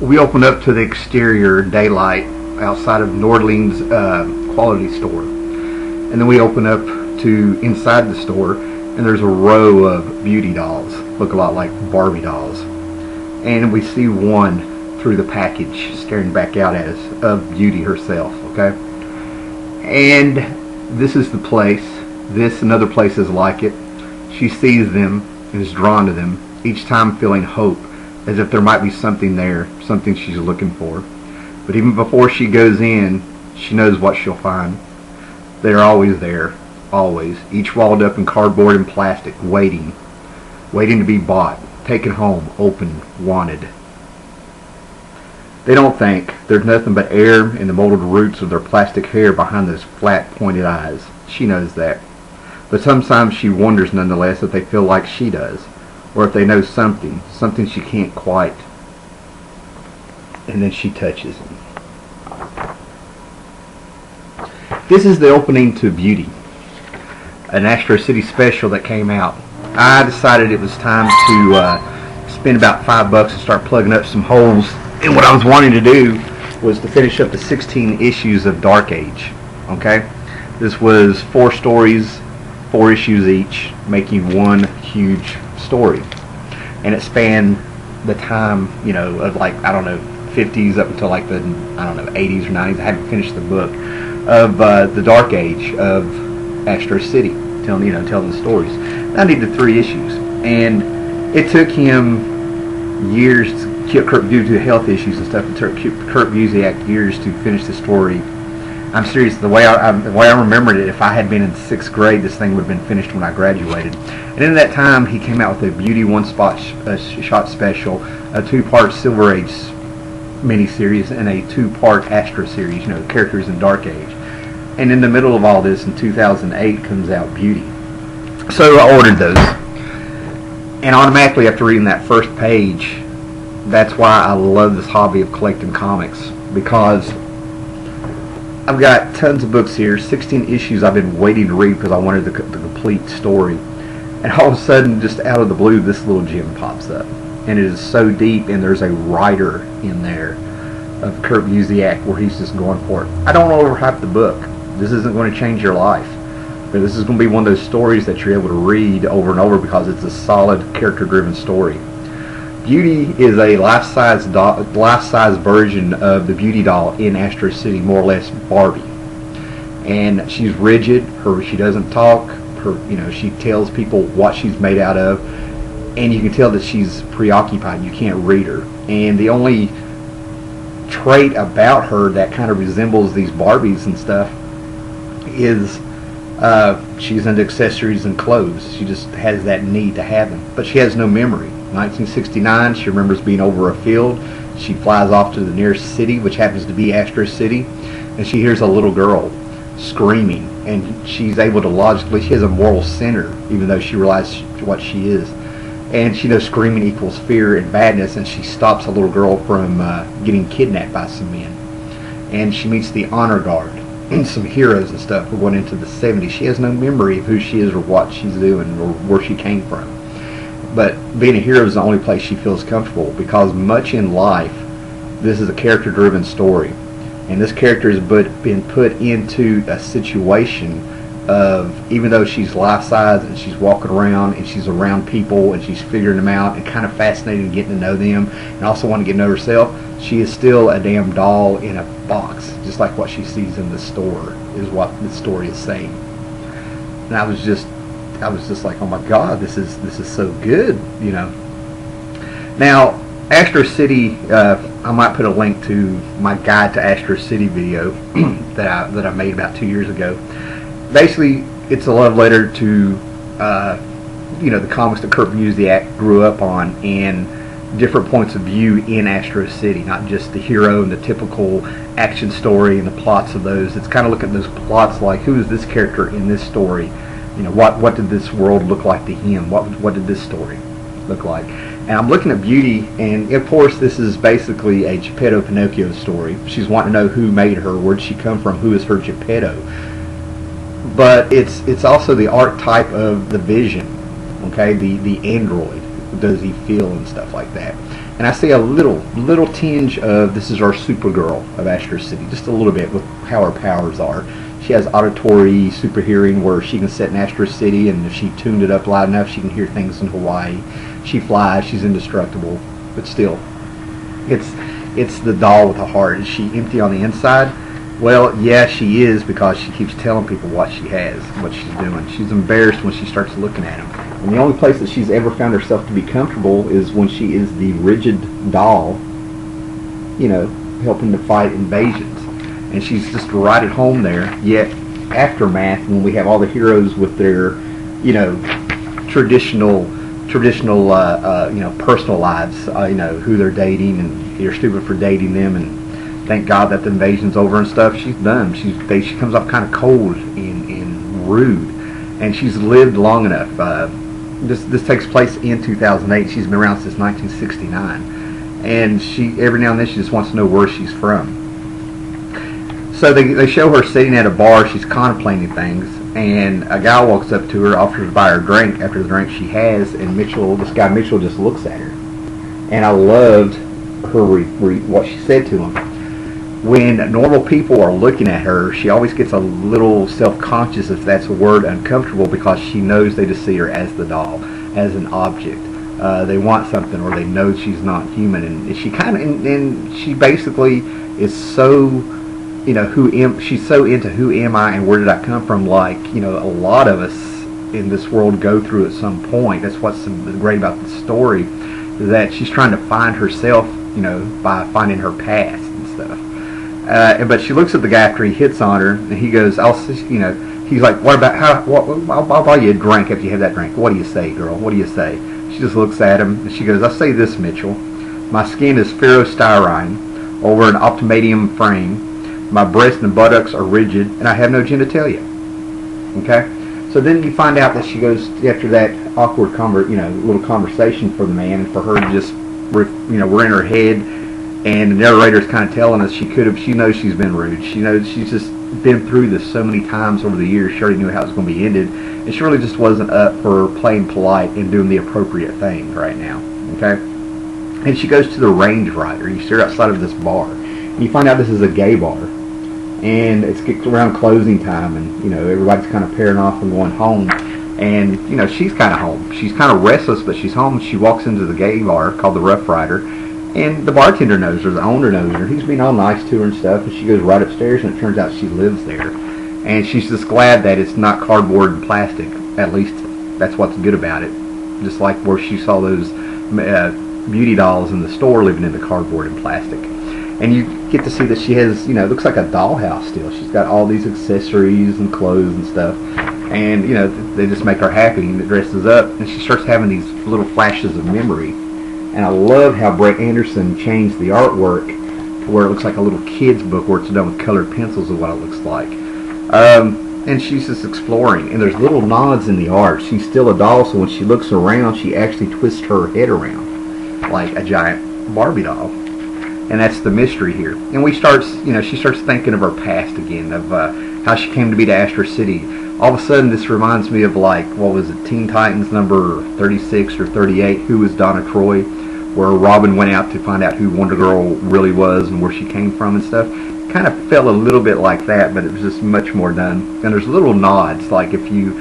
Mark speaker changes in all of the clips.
Speaker 1: we open up to the exterior daylight outside of Nordling's quality store, and then we open up to inside the store, and there's a row of Beauty dolls, look a lot like Barbie dolls, and we see one through the package staring back out at us of Beauty herself. Okay, and this is the place. This and other places like it. She sees them and is drawn to them, each time feeling hope, as if there might be something there, something she's looking for. But even before she goes in, she knows what she'll find. They're always there, always, each walled up in cardboard and plastic, waiting to be bought, taken home, opened, wanted. They don't think. There's nothing but air and the molded roots of their plastic hair behind those flat, pointed eyes. She knows that. But sometimes she wonders nonetheless if they feel like she does, or if they know something she can't quite. And then she touches him. This is the opening to Beauty, an Astro City special that came out. I decided it was time to spend about $5 and start plugging up some holes. And what I was wanting to do was to finish up the 16 issues of Dark Age. Okay? This was 4 stories, 4 issues each, making one huge story. And it spanned the time, of like, 50s up until like the, 80s or 90s. I hadn't finished the book of the Dark Age of Astro City, telling the stories. I needed 3 issues. And it took him years, due to health issues and stuff, it took Kurt Busiek years to finish the story. I'm serious. The way I remembered it, if I had been in 6th grade, this thing would have been finished when I graduated. And in that time, he came out with a Beauty one-shot special, a 2-part Silver Age miniseries, and a 2-part Astro series. Characters in Dark Age. And in the middle of all this, in 2008, comes out Beauty. So I ordered those, and automatically after reading that first page, that's why I love this hobby of collecting comics, because I've got tons of books here, 16 issues I've been waiting to read because I wanted the complete story. And all of a sudden, just out of the blue, this little gem pops up. And it is so deep, and there's a writer in there of Kurt Busiek where he's just going for it. I don't overhype the book. This isn't going to change your life. But this is going to be one of those stories that you're able to read over and over because it's a solid, character-driven story. Beauty is a life-size version of the Beauty doll in Astro City, more or less Barbie. And she's rigid. She doesn't talk. She tells people what she's made out of, and you can tell that she's preoccupied. You can't read her. And the only trait about her that kind of resembles these Barbies and stuff is she's into accessories and clothes. She just has that need to have them. But she has no memory. 1969, she remembers being over a field. She flies off to the nearest city, which happens to be Astro City, and she hears a little girl screaming, and she's able to logically, she has a moral center, even though she realizes what she is, and she knows screaming equals fear and badness, and she stops a little girl from getting kidnapped by some men. And she meets the honor guard and some heroes and stuff. We're going into the 70s. She has no memory of who she is or what she's doing or where she came from. But being a hero is the only place she feels comfortable, because much in life, this is a character-driven story. And this character has been put into a situation of, even though she's life-size and she's walking around and she's around people and she's figuring them out and kind of fascinated in getting to know them and also want to get to know herself, she is still a damn doll in a box, just like what she sees in the store is what the story is saying. And I was just like, oh my God, this is so good, Now, Astro City, I might put a link to my guide to Astro City video that I made about 2 years ago. Basically, it's a love letter to the comics that Kurt Busiek grew up on, and different points of view in Astro City, not just the hero and the typical action story and the plots of those. It's kind of looking at those plots like, who is this character in this story? What did this world look like to him? What did this story look like? And I'm looking at Beauty, and of course this is basically a Geppetto Pinocchio story. She's wanting to know who made her, where did she come from, who is her Geppetto. But it's also the archetype of the Vision, okay, the android. Does he feel and stuff like that? And I see a little tinge of this is our Supergirl of Astro City, just a little bit with how her powers are. She has auditory super hearing where she can sit in Astro City, and if she tuned it up loud enough, she can hear things in Hawaii. She flies, she's indestructible, but still, it's the doll with a heart. Is she empty on the inside? Well, yeah, she is, because she keeps telling people what she has, what she's doing. She's embarrassed when she starts looking at them. And the only place that she's ever found herself to be comfortable is when she is the rigid doll, you know, helping to fight invasions. And she's just right at home there. Yet, aftermath, when we have all the heroes with their, you know, traditional, you know, personal lives, you know, who they're dating, and you're stupid for dating them, and thank God that the invasion's over and stuff. She's done. She comes off kind of cold and rude, and she's lived long enough. This takes place in 2008. She's been around since 1969, and she every now and then she just wants to know where she's from. So they show her sitting at a bar. She's contemplating things, and a guy walks up to her, offers to buy her a drink after the drink she has, and this guy Mitchell just looks at her. And I loved her what she said to him. When normal people are looking at her, she always gets a little self-conscious, if that's a word, uncomfortable, because she knows they just see her as the doll, as an object. They want something, or they know she's not human, and she she basically is so, you know, she's so into who am I and where did I come from, like, you know, a lot of us in this world go through at some point. That's what's great about the story, that she's trying to find herself, you know, by finding her past and stuff. But she looks at the guy after he hits on her, and he goes, you know, he's like, what about, I'll buy you a drink after you have that drink. What do you say, girl? What do you say? She just looks at him, and she goes, I say this, Mitchell. My skin is ferrostyrene over an optimadium frame. My breasts and buttocks are rigid, and I have no genitalia. Okay? So then you find out that she goes, after that awkward, little conversation for the man, and for her to just, you know, we're in her head. And the narrator is kind of telling us she knows she's been rude. She knows she's just been through this so many times over the years. She already knew how it was going to be ended. And she really just wasn't up for playing polite and doing the appropriate thing right now. Okay? And she goes to the range rider. You see her outside of this bar. And you find out this is a gay bar. And it's around closing time. And, you know, everybody's kind of pairing off and going home. And, you know, she's kind of home. She's kind of restless, but she's home. She walks into the gay bar called the Rough Rider. And the bartender knows her, the owner knows her. He's being all nice to her and stuff, and she goes right upstairs, and it turns out she lives there. And she's just glad that it's not cardboard and plastic. At least that's what's good about it. Just like where she saw those beauty dolls in the store living in the cardboard and plastic. And you get to see that she has, you know, it looks like a dollhouse still. She's got all these accessories and clothes and stuff. And, you know, they just make her happy, and it dresses up, and she starts having these little flashes of memory. And I love how Brett Anderson changed the artwork to where it looks like a little kid's book where it's done with colored pencils of what it looks like. And she's just exploring. And there's little nods in the art. She's still a doll, so when she looks around, she actually twists her head around like a giant Barbie doll. And that's the mystery here. And she starts thinking of her past again, of how she came to be to Astro City. All of a sudden, this reminds me of, like, what was it, Teen Titans number 36 or 38, Who is Donna Troy, where Robin went out to find out who Wonder Girl really was and where she came from and stuff. Kind of felt a little bit like that, but it was just much more done. And there's little nods, like if you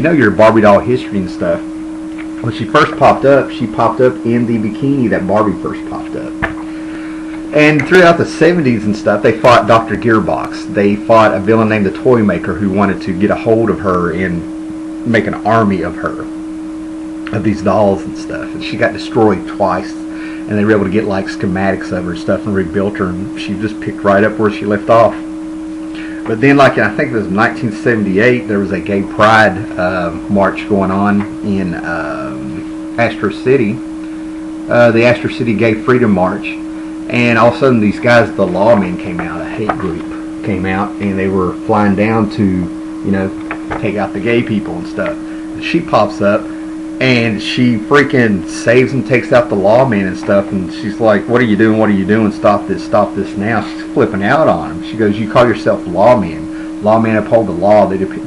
Speaker 1: know your Barbie doll history and stuff, when she first popped up in the bikini that Barbie first popped up. And throughout the 70s and stuff, they fought Dr. Gearbox. They fought a villain named the Toy Maker who wanted to get a hold of her and make an army of her, of these dolls and stuff. And she got destroyed twice. And they were able to get, like, schematics of her stuff and rebuilt her. And she just picked right up where she left off. But then, like, I think it was 1978, there was a gay pride march going on in Astro City. The Astro City Gay Freedom March. And all of a sudden, these guys, the lawmen, came out. A hate group came out, and they were flying down to, you know, take out the gay people and stuff. And she pops up, and she freaking saves and takes out the lawmen and stuff. And she's like, "What are you doing? What are you doing? Stop this now!" She's flipping out on them. She goes, "You call yourself lawmen? Lawmen uphold the law. They defend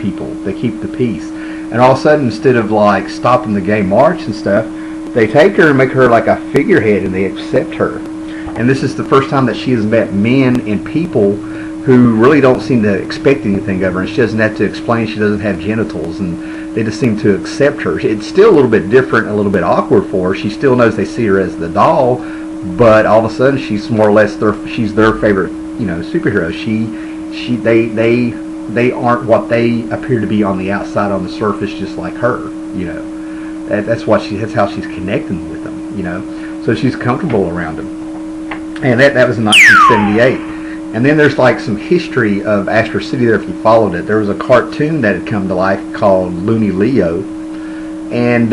Speaker 1: people. They keep the peace." And all of a sudden, instead of, like, stopping the gay march and stuff, They take her and make her like a figurehead, and they accept her. And this is the first time that she has met men and people who really don't seem to expect anything of her, and she doesn't have to explain she doesn't have genitals, and they just seem to accept her. It's still a little bit different, a little bit awkward for her. She still knows they see her as the doll, but all of a sudden she's more or less she's their favorite, superhero. They aren't what they appear to be on the outside, on the surface, just like her. That's how she's connecting with them. So she's comfortable around them. And that was in 1978. And then there's like some history of Astro City there if you followed it. There was a cartoon that had come to life called Looney Leo, and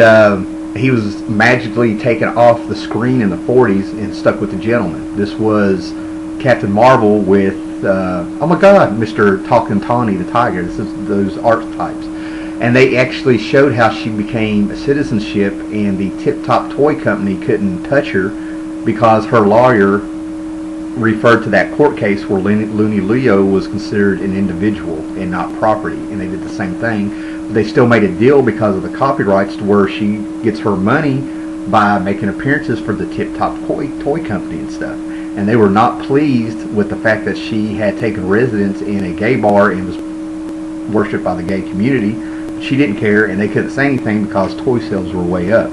Speaker 1: he was magically taken off the screen in the 40s and stuck with the gentleman. This was Captain Marvel with, oh my God, Mr. Talking Tawny the Tiger. This is those archetypes. And they actually showed how she became a citizenship, and the Tip Top Toy Company couldn't touch her because her lawyer referred to that court case where Looney Leo was considered an individual and not property, and they did the same thing. But they still made a deal because of the copyrights to where she gets her money by making appearances for the Tip Top Toy Company and stuff. And they were not pleased with the fact that she had taken residence in a gay bar and was worshipped by the gay community. She didn't care, and they couldn't say anything because toy sales were way up.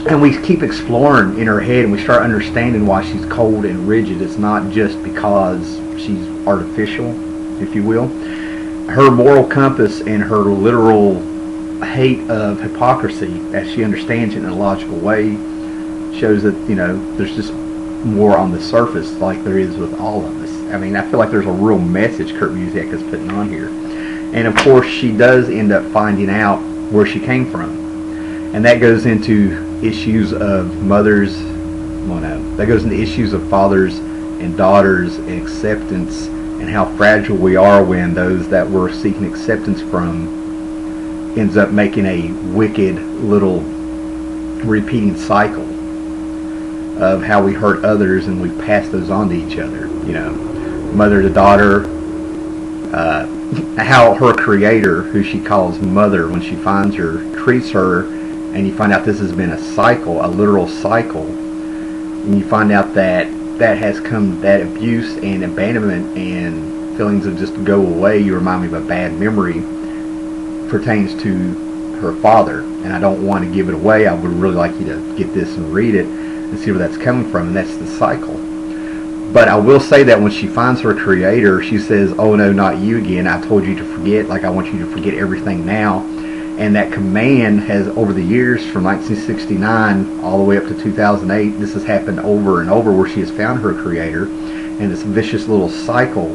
Speaker 1: And we keep exploring in her head, and we start understanding why she's cold and rigid. It's not just because she's artificial, if you will. Her moral compass and her literal hate of hypocrisy, as she understands it in a logical way, shows that, there's just more on the surface like there is with all of us. I mean, I feel like there's a real message Kurt Busiek is putting on here. And of course, she does end up finding out where she came from. And that goes into issues of mothers, that goes into issues of fathers and daughters and acceptance, and how fragile we are when those that we're seeking acceptance from ends up making a wicked little repeating cycle of how we hurt others and we pass those on to each other. Mother to daughter, how her creator, who she calls mother, when she finds her, treats her. And you find out this has been a cycle, a literal cycle. And you find out that that abuse and abandonment and feelings of just go away, you remind me of a bad memory, pertains to her father. And I don't want to give it away. I would really like you to get this and read it and see where that's coming from. And that's the cycle. But I will say that when she finds her creator, she says, "Oh no, not you again. I told you to forget. Like, I want you to forget everything now." And that command has, over the years, from 1969 all the way up to 2008, this has happened over and over, where she has found her creator, and this vicious little cycle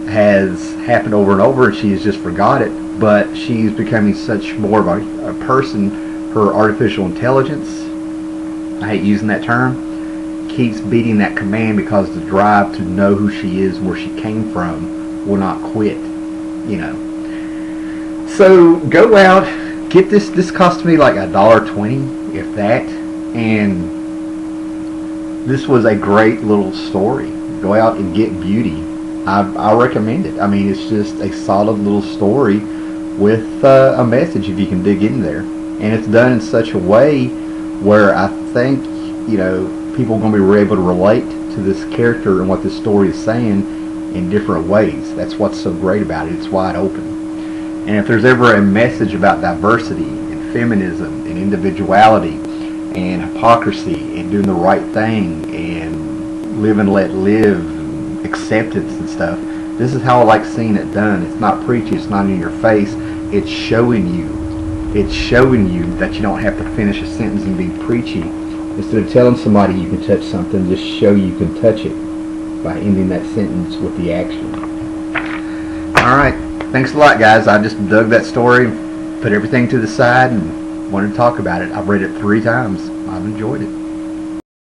Speaker 1: has happened over and over, and she has just forgot it. But she's becoming such more of a person. Her artificial intelligence, I hate using that term, keeps beating that command, because the drive to know who she is and where she came from will not quit. So go out, get this. This cost me like $1.20, if that, and this was a great little story. Go out and get Beauty. I recommend it. I mean, it's just a solid little story with a message if you can dig in there, and it's done in such a way where I think people are going to be able to relate to this character and what this story is saying in different ways. That's what's so great about it. It's wide open. And if there's ever a message about diversity and feminism and individuality and hypocrisy and doing the right thing and live and let live, acceptance and stuff, this is how I like seeing it done. It's not preachy, it's not in your face, it's showing you. It's showing you that you don't have to finish a sentence and be preachy. Instead of telling somebody you can touch something, just show you can touch it by ending that sentence with the action. Alright. Thanks a lot, guys. I just dug that story, put everything to the side, and wanted to talk about it. I've read it 3 times. I've enjoyed it.